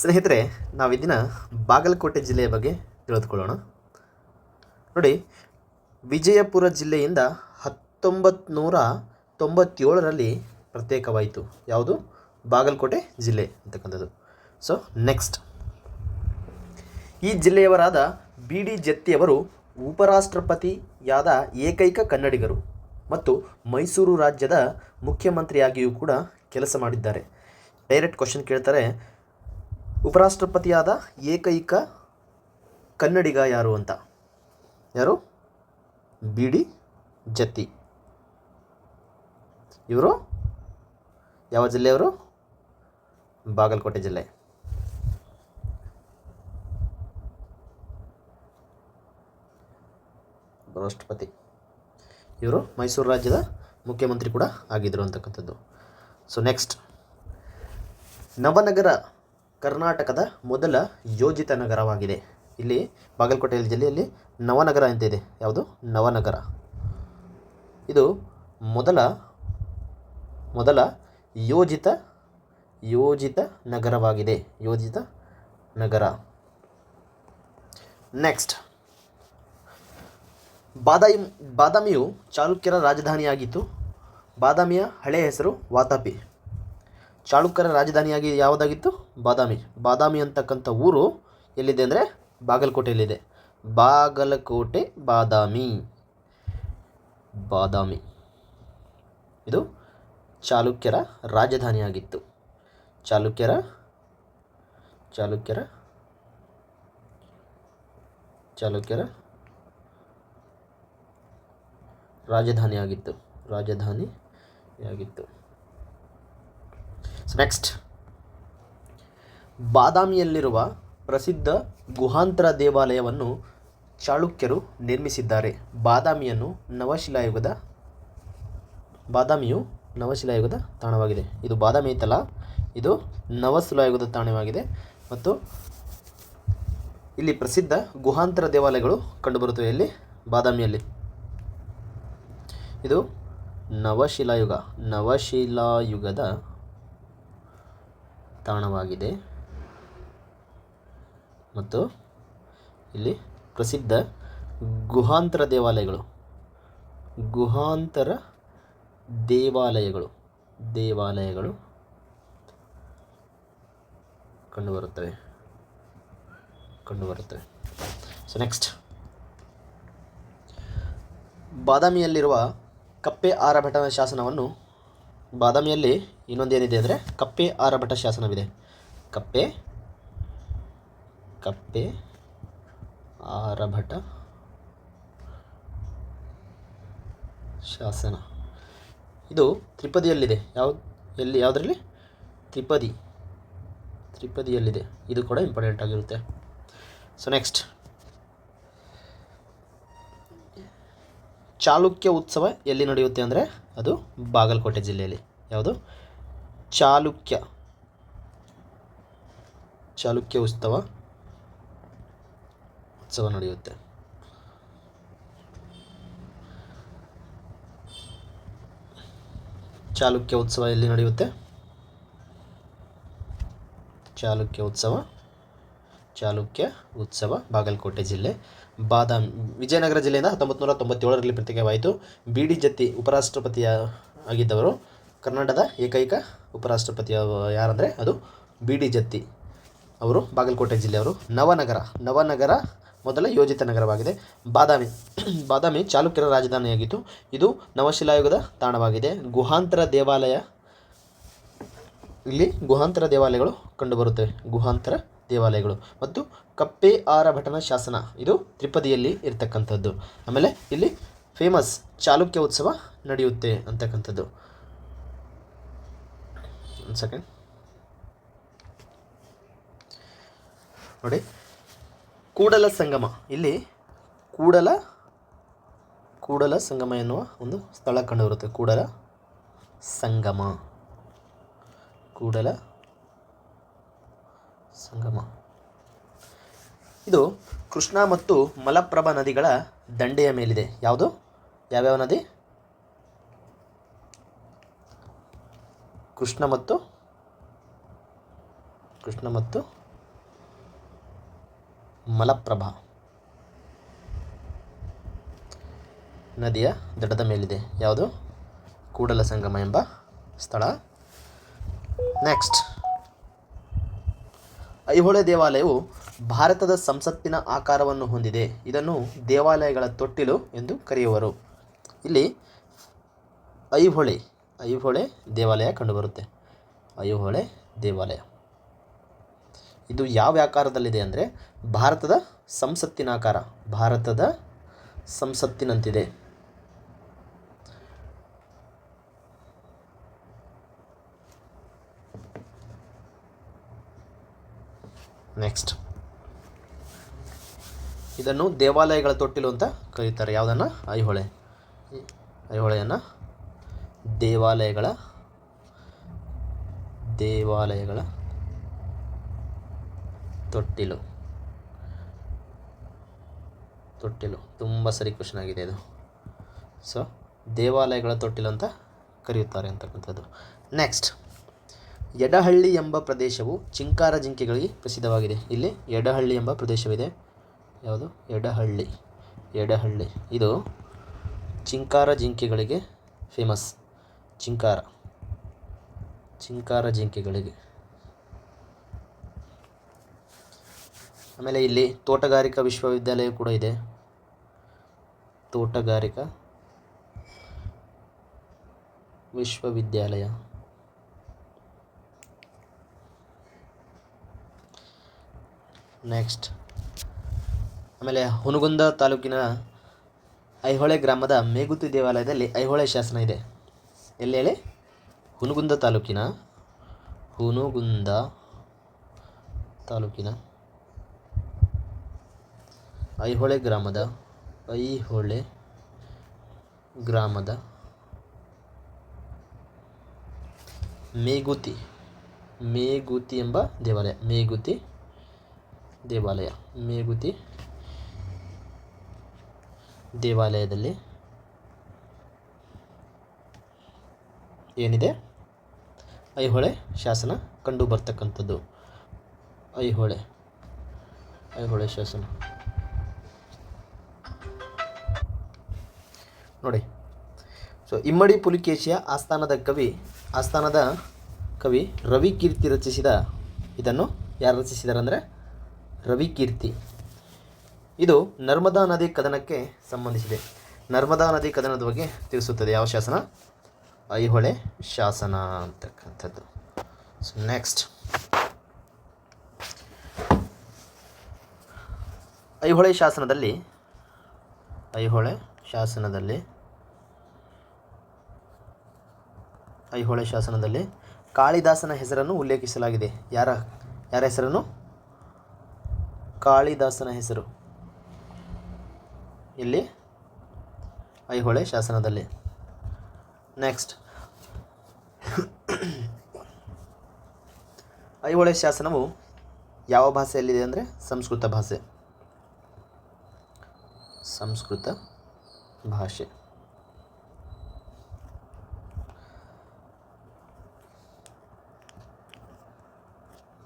ಸ್ನೇಹಿತರೆ, ನಾವಿದಿನ ಬಾಗಲಕೋಟೆ ಜಿಲ್ಲೆಯ ಬಗ್ಗೆ ತಿಳಿದುಕೊಳ್ಳೋಣ. ನೋಡಿ, ವಿಜಯಪುರ ಜಿಲ್ಲೆಯಿಂದ 1997ರಲ್ಲಿ ಪ್ರತ್ಯೇಕವಾಯಿತು. ಯಾವುದು? ಬಾಗಲಕೋಟೆ ಜಿಲ್ಲೆ ಅಂತಕ್ಕಂಥದ್ದು. ಸೊ ನೆಕ್ಸ್ಟ್, ಈ ಜಿಲ್ಲೆಯವರಾದ ಬಿ ಡಿ ಜತ್ತಿಯವರು ಉಪರಾಷ್ಟ್ರಪತಿಯಾದ ಏಕೈಕ ಕನ್ನಡಿಗರು ಮತ್ತು ಮೈಸೂರು ರಾಜ್ಯದ ಮುಖ್ಯಮಂತ್ರಿಯಾಗಿಯೂ ಕೂಡ ಕೆಲಸ ಮಾಡಿದ್ದಾರೆ. ಡೈರೆಕ್ಟ್ ಕ್ವಶನ್ ಕೇಳ್ತಾರೆ, ಉಪರಾಷ್ಟ್ರಪತಿಯಾದ ಏಕೈಕ ಕನ್ನಡಿಗ ಯಾರು ಅಂತ. ಯಾರು? B D Jatti. ಇವರು ಯಾವ ಜಿಲ್ಲೆಯವರು? ಬಾಗಲಕೋಟೆ ಜಿಲ್ಲೆ. ರಾಷ್ಟ್ರಪತಿ ಇವರು ಮೈಸೂರು ರಾಜ್ಯದ ಮುಖ್ಯಮಂತ್ರಿ ಕೂಡ ಆಗಿದ್ದರು ಅಂತಕ್ಕಂಥದ್ದು. ಸೊ ನೆಕ್ಸ್ಟ್, ನವನಗರ ಕರ್ನಾಟಕದ ಮೊದಲ ಯೋಜಿತ ನಗರವಾಗಿದೆ. ಇಲ್ಲಿ ಬಾಗಲಕೋಟೆ ಜಿಲ್ಲೆಯಲ್ಲಿ ನವನಗರ ಅಂತ ಇದೆ. ಯಾವುದು? ನವನಗರ. ಇದು ಮೊದಲ ಯೋಜಿತ ನಗರವಾಗಿದೆ. ಯೋಜಿತ ನಗರ. ನೆಕ್ಸ್ಟ್, ಬಾದಾಮಿಯು ಚಾಲುಕ್ಯರ ರಾಜಧಾನಿಯಾಗಿತ್ತು. ಬಾದಾಮಿಯ ಹಳೆಯ ಹೆಸರು ವಾತಾಪಿ. ಚಾಲುಕ್ಯರ ರಾಜಧಾನಿಯಾಗಿ ಯಾವುದಾಗಿತ್ತು? ಬಾದಾಮಿ ಅಂತಕ್ಕಂಥ ಊರು ಎಲ್ಲಿದೆ ಅಂದರೆ ಬಾಗಲಕೋಟೆಯಲ್ಲಿದೆ. ಬಾಗಲಕೋಟೆ, ಬಾದಾಮಿ ಇದು ಚಾಲುಕ್ಯರ ರಾಜಧಾನಿಯಾಗಿತ್ತು. ಚಾಲುಕ್ಯರ ರಾಜಧಾನಿಯಾಗಿತ್ತು. ನೆಕ್ಸ್ಟ್, ಬಾದಾಮಿಯಲ್ಲಿರುವ ಪ್ರಸಿದ್ಧ ಗುಹಾಂತರ ದೇವಾಲಯವನ್ನು ಚಾಳುಕ್ಯರು ನಿರ್ಮಿಸಿದ್ದಾರೆ. ಬಾದಾಮಿಯು ನವಶಿಲಾಯುಗದ ತಾಣವಾಗಿದೆ. ಇದು ಬಾದಾಮಿ ಐತಲ್ಲ, ಇದು ನವಶಿಲಾಯುಗದ ತಾಣವಾಗಿದೆ. ಮತ್ತು ಇಲ್ಲಿ ಪ್ರಸಿದ್ಧ ಗುಹಾಂತರ ದೇವಾಲಯಗಳು ಕಂಡುಬರುತ್ತವೆ. ಇಲ್ಲಿ ಬಾದಾಮಿಯಲ್ಲಿ ಇದು ನವಶಿಲಾಯುಗದ ತಾಣವಾಗಿದೆ. ಮತ್ತು ಇಲ್ಲಿ ಪ್ರಸಿದ್ಧ ಗುಹಾಂತರ ದೇವಾಲಯಗಳು ಕಂಡುಬರುತ್ತವೆ. ಸೊ ನೆಕ್ಸ್ಟ್, ಬಾದಾಮಿಯಲ್ಲಿರುವ ಕಪ್ಪೆ ಆರಭಟನ ಶಾಸನವನ್ನು, ಬಾದಾಮಿಯಲ್ಲಿ ಇನ್ನೊಂದೇನಿದೆ ಅಂದರೆ ಕಪ್ಪೆ ಆರಭಟ ಶಾಸನವಿದೆ. ಕಪ್ಪೆ ಆರಭಟ ಶಾಸನ. ಇದು ತ್ರಿಪದಿಯಲ್ಲಿದೆ. ಯಾವುದರಲ್ಲಿ? ತ್ರಿಪದಿಯಲ್ಲಿದೆ. ಇದು ಕೂಡ ಇಂಪಾರ್ಟೆಂಟ್ ಆಗಿರುತ್ತೆ. ಸೊ ನೆಕ್ಸ್ಟ್, ಚಾಲುಕ್ಯ ಉತ್ಸವ ಎಲ್ಲಿ ನಡೆಯುತ್ತೆ ಅಂದರೆ ಅದು ಬಾಗಲಕೋಟೆ ಜಿಲ್ಲೆಯಲ್ಲಿ. ಯಾವುದು? ಚಾಲುಕ್ಯ ಉತ್ಸವ ನಡೆಯುತ್ತೆ. ಚಾಲುಕ್ಯ ಉತ್ಸವ ಎಲ್ಲಿ ನಡೆಯುತ್ತೆ? ಚಾಲುಕ್ಯ ಉತ್ಸವ ಬಾಗಲಕೋಟೆ ಜಿಲ್ಲೆ. ವಿಜಯನಗರ ಜಿಲ್ಲೆಯಿಂದ 1997ರಲ್ಲಿ ಪ್ರತ್ಯೇಕವಾಯಿತು. ಬಿ ಡಿ ಜತ್ತಿ ಉಪರಾಷ್ಟ್ರಪತಿ ಆಗಿದ್ದವರು. ಕರ್ನಾಟಕದ ಏಕೈಕ ಉಪರಾಷ್ಟ್ರಪತಿ ಯಾರಂದರೆ ಅದು ಬಿ ಡಿ ಜತ್ತಿ ಅವರು. ಬಾಗಲಕೋಟೆ ಜಿಲ್ಲೆಯವರು. ನವನಗರ ಮೊದಲ ಯೋಜಿತ ನಗರವಾಗಿದೆ. ಬಾದಾಮಿ ಚಾಲುಕ್ಯರ ರಾಜಧಾನಿಯಾಗಿತ್ತು. ಇದು ನವಶಿಲಾಯುಗದ ತಾಣವಾಗಿದೆ. ಇಲ್ಲಿ ಗುಹಾಂತರ ದೇವಾಲಯಗಳು ಕಂಡುಬರುತ್ತವೆ. ಮತ್ತು ಕಪ್ಪೆ ಆರಭಟನ ಶಾಸನ ಇದು ತ್ರಿಪದಿಯಲ್ಲಿ ಇರ್ತಕ್ಕಂಥದ್ದು. ಆಮೇಲೆ ಇಲ್ಲಿ ಫೇಮಸ್ ಚಾಲುಕ್ಯ ಉತ್ಸವ ನಡೆಯುತ್ತೆ ಅಂತಕ್ಕಂಥದ್ದು. ಒಂದು ಸೆಕೆಂಡ್ ನೋಡಿ, ಕೂಡಲ ಸಂಗಮ. ಇಲ್ಲಿ ಕೂಡಲ ಸಂಗಮ ಎನ್ನುವ ಒಂದು ಸ್ಥಳ ಕಂಡುಬರುತ್ತೆ. ಕೂಡಲ ಸಂಗಮ ಇದು ಕೃಷ್ಣಾ ಮತ್ತು ಮಲಪ್ರಭಾ ನದಿಗಳ ದಂಡೆಯ ಮೇಲಿದೆ. ಯಾವ್ಯಾವ ನದಿ? ಕೃಷ್ಣ ಮತ್ತು ಮಲಪ್ರಭಾ ನದಿಯ ದಡದ ಮೇಲಿದೆ. ಯಾವುದು? ಕೂಡಲ ಸಂಗಮ ಎಂಬ ಸ್ಥಳ. ನೆಕ್ಸ್ಟ್, ಐಹೊಳೆ ದೇವಾಲಯವು ಭಾರತದ ಸಂಸತ್ತಿನ ಆಕಾರವನ್ನು ಹೊಂದಿದೆ. ಇದನ್ನು ದೇವಾಲಯಗಳ ತೊಟ್ಟಿಲು ಎಂದು ಕರೆಯುವರು. ಇಲ್ಲಿ ಐಹೊಳೆ ದೇವಾಲಯ ಕಂಡುಬರುತ್ತೆ. ಐಹೊಳೆ ದೇವಾಲಯ ಇದು ಯಾವ ಆಕಾರದಲ್ಲಿದೆ ಅಂದರೆ ಭಾರತದ ಸಂಸತ್ತಿನ ಆಕಾರ, ಭಾರತದ ಸಂಸತ್ತಿನಂತಿದೆ. ನೆಕ್ಸ್ಟ್, ಇದನ್ನು ದೇವಾಲಯಗಳ ತೊಟ್ಟಿಲು ಅಂತ ಕರೀತಾರೆ. ಯಾವುದನ್ನು? ಐಹೊಳೆಯನ್ನು ದೇವಾಲಯಗಳ ತೊಟ್ಟಿಲು. ತುಂಬ ಸರಿ ಕ್ವಶನ್ ಆಗಿದೆ ಇದು. ಸೊ ದೇವಾಲಯಗಳ ತೊಟ್ಟಿಲು ಅಂತ ಕರೆಯುತ್ತಾರೆ ಅಂತಕ್ಕಂಥದ್ದು. ನೆಕ್ಸ್ಟ್, ಎಡಹಳ್ಳಿ ಎಂಬ ಪ್ರದೇಶವು ಚಿಂಕಾರ ಜಿಂಕೆಗಳಿಗೆ ಪ್ರಸಿದ್ಧವಾಗಿದೆ. ಇಲ್ಲಿ ಎಡಹಳ್ಳಿ ಎಂಬ ಪ್ರದೇಶವಿದೆ. ಯಾವುದು? ಎಡಹಳ್ಳಿ ಇದು ಚಿಂಕಾರ ಜಿಂಕೆಗಳಿಗೆ ಫೇಮಸ್. ಚಿಂಕಾರ ಜಿಂಕೆಗಳಿಗೆ. ಆಮೇಲೆ ಇಲ್ಲಿ ತೋಟಗಾರಿಕಾ ವಿಶ್ವವಿದ್ಯಾಲಯ ಕೂಡ ಇದೆ. ತೋಟಗಾರಿಕಾ ವಿಶ್ವವಿದ್ಯಾಲಯ. ನೆಕ್ಸ್ಟ್, ಆಮೇಲೆ ಹುನಗುಂದ ತಾಲೂಕಿನ ಐಹೊಳೆ ಗ್ರಾಮದ ಮೇಗುತಿ ದೇವಾಲಯದಲ್ಲಿ ಐಹೊಳೆ ಶಾಸನ ಇದೆ. ಎಲ್ಲಿ ಹೇಳಿ? ಹುನಗುಂದ ತಾಲೂಕಿನ ಐಹೊಳೆ ಗ್ರಾಮದ ಮೇಗುತಿ ಎಂಬ ದೇವಾಲಯ. ಮೇಗುತಿ ದೇವಾಲಯದಲ್ಲಿ ಏನಿದೆ? ಐಹೊಳೆ ಶಾಸನ ಕಂಡು ಬರ್ತಕ್ಕಂಥದ್ದು. ಐಹೊಳೆ ಶಾಸನ ನೋಡಿ. ಸೊ ಇಮ್ಮಡಿ ಪುಲಿಕೇಶಿಯ ಆಸ್ಥಾನದ ಕವಿ ರವಿಕೀರ್ತಿ ರಚಿಸಿದ ಇದನ್ನು ಯಾರು ರಚಿಸಿದ್ದಾರೆ ಅಂದರೆ ರವಿಕೀರ್ತಿ. ಇದು ನರ್ಮದಾ ನದಿ ಕದನಕ್ಕೆ ಸಂಬಂಧಿಸಿದೆ. ನರ್ಮದಾ ನದಿ ಕದನದ ಬಗ್ಗೆ ತಿಳಿಸುತ್ತದೆ. ಯಾವ ಶಾಸನ? ಐಹೊಳೆ ಶಾಸನ ಅಂತಕ್ಕಂಥದ್ದು. ಸೊ ನೆಕ್ಸ್ಟ್, ಐಹೊಳೆ ಶಾಸನದಲ್ಲಿ ಕಾಳಿದಾಸನ ಹೆಸರನ್ನು ಉಲ್ಲೇಖಿಸಲಾಗಿದೆ. ಯಾರ ಹೆಸರನ್ನು? ಕಾಳಿದಾಸನ ಹೆಸರು ಇಲ್ಲಿ ಐಹೊಳೆ ಶಾಸನದಲ್ಲಿ. ನೆಕ್ಸ್ಟ್, ಐಹೊಳೆ ಶಾಸನವು ಯಾವ ಭಾಷೆಯಲ್ಲಿದೆ ಅಂದರೆ ಸಂಸ್ಕೃತ ಭಾಷೆ.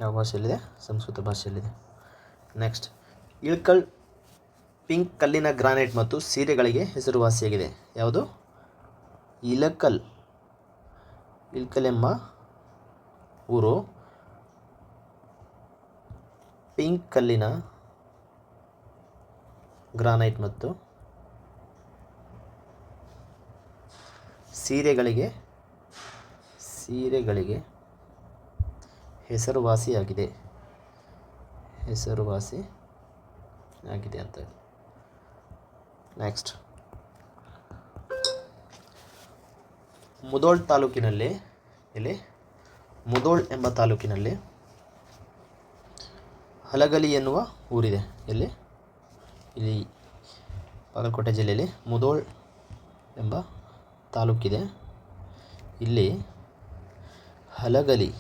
ಯಾವ ಭಾಷೆಯಲ್ಲಿದೆ? ಸಂಸ್ಕೃತ ಭಾಷೆಯಲ್ಲಿದೆ. ನೆಕ್ಸ್ಟ್, ಇಳ್ಕಲ್ ಪಿಂಕ್ ಕಲ್ಲಿನ ಗ್ರಾನೈಟ್ ಮತ್ತು ಸೀರೆಗಳಿಗೆ ಹೆಸರುವಾಸಿಯಾಗಿದೆ. ಯಾವುದು? ಇಳಕಲ್ ಎಂಬ ಊರು ಪಿಂಕ್ ಕಲ್ಲಿನ ಗ್ರಾನೈಟ್ ಮತ್ತು ಸೀರೆಗಳಿಗೆ ಹೆಸರುವಾಸಿಯಾಗಿದೆ ಅಂತ. ನೆಕ್ಸ್ಟ್, ಮುಧೋಳ್ ತಾಲೂಕಿನಲ್ಲಿ ಮುಧೋಳ್ ಎಂಬ ತಾಲೂಕಿನಲ್ಲಿ ಹಲಗಲಿ ಎನ್ನುವ ಊರಿದೆ. ಇಲ್ಲಿ ಬಾಗಲಕೋಟೆ ಜಿಲ್ಲೆಯಲ್ಲಿ ಮುಧೋಳ್ ಎಂಬ ತಾಲೂಕಿದೆ. ಇಲ್ಲಿ ಹಲಗಲಿ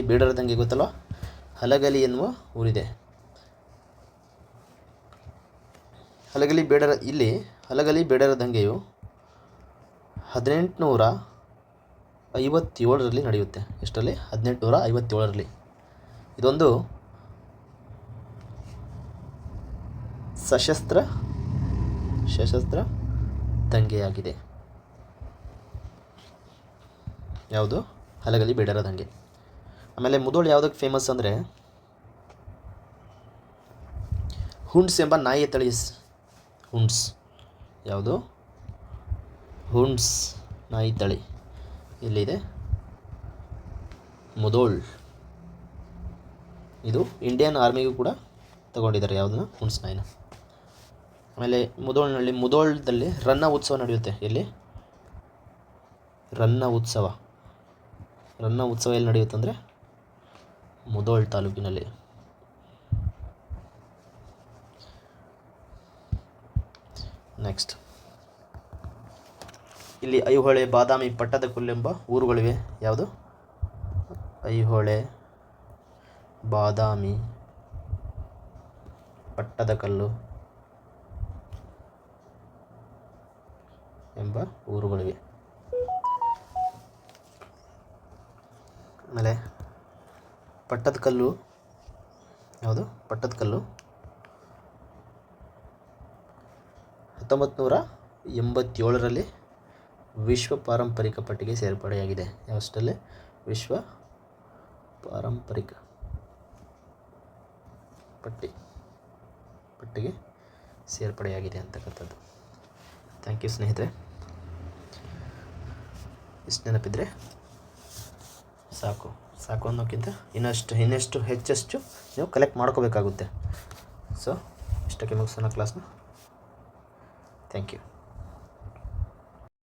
ಬೇಡರ ದಂಗೆ ಗೊತ್ತಲ್ವ? ಹಲಗಲಿ ಎನ್ನುವ ಊರಿದೆ. ಹಲಗಲಿ ಬೇಡರ ದಂಗೆಯು 1857ರಲ್ಲಿ ನಡೆಯುತ್ತೆ. ಎಷ್ಟರಲ್ಲಿ? 1857ರಲ್ಲಿ. ಇದೊಂದು ಸಶಸ್ತ್ರ ದಂಗೆಯಾಗಿದೆ. ಯಾವುದು? ಹಲಗಲಿ ಬೇಡರ ದಂಗೆ. ಆಮೇಲೆ ಮುಧೋಳ್ ಯಾವುದಕ್ಕೆ ಫೇಮಸ್ ಅಂದರೆ ಹುಂಡ್ಸ್ ಎಂಬ ನಾಯಿಯ ತಳಿ. ಹುಂಡ್ಸ್ ಯಾವುದು? ಹುಂಡ್ಸ್ ನಾಯಿ ತಳಿ ಎಲ್ಲಿದೆ? ಮುಧೋಳ್. ಇದು ಇಂಡಿಯನ್ ಆರ್ಮಿಗೂ ಕೂಡ ತಗೊಂಡಿದ್ದಾರೆ ಯಾವುದನ್ನ? ಹುಂಡ್ಸ್ ನಾಯಿನ. ಆಮೇಲೆ ಮುಧೋಳದಲ್ಲಿ ರನ್ನ ಉತ್ಸವ ನಡೆಯುತ್ತೆ. ಎಲ್ಲಿ? ರನ್ನ ಉತ್ಸವ ಎಲ್ಲಿ ನಡೆಯುತ್ತೆ ಅಂದರೆ ಮುಧೋಳ್ ತಾಲೂಕಿನಲ್ಲಿ. ನೆಕ್ಸ್ಟ್ ಇಲ್ಲಿ ಐಹೊಳೆ, ಬಾದಾಮಿ, ಪಟ್ಟದಕಲ್ಲು ಎಂಬ ಊರುಗಳಿವೆ. ಯಾವುದು? ಐಹೊಳೆ, ಬಾದಾಮಿ, ಪಟ್ಟದಕಲ್ಲು ಎಂಬ ಊರುಗಳಿವೆ. ಆಮೇಲೆ ಪಟ್ಟದಕಲ್ಲು ಯಾವುದು? ಪಟ್ಟದಕಲ್ಲು 1987ರಲ್ಲಿ ವಿಶ್ವ ಪಾರಂಪರಿಕ ಪಟ್ಟಿಗೆ ಸೇರ್ಪಡೆಯಾಗಿದೆ. ಯಾವಷ್ಟರಲ್ಲಿ? ವಿಶ್ವ ಪಾರಂಪರಿಕ ಪಟ್ಟಿಗೆ ಸೇರ್ಪಡೆಯಾಗಿದೆ ಅಂತಕ್ಕಂಥದ್ದು. ಥ್ಯಾಂಕ್ ಯು ಸ್ನೇಹಿತರೆ. ಇಷ್ಟು ನೆನಪಿದ್ರೆ ಸಾಕು ಅನ್ನೋಕ್ಕಿಂತ ಇನ್ನೆಷ್ಟು ಹೆಚ್ಚೆಷ್ಟು ನೀವು ಕಲೆಕ್ಟ್ ಮಾಡ್ಕೋಬೇಕಾಗುತ್ತೆ. ಸೊ ಇಷ್ಟಕ್ಕೆ ಮುಗಿಸೋಣ ಕ್ಲಾಸ್ನ. Thank you.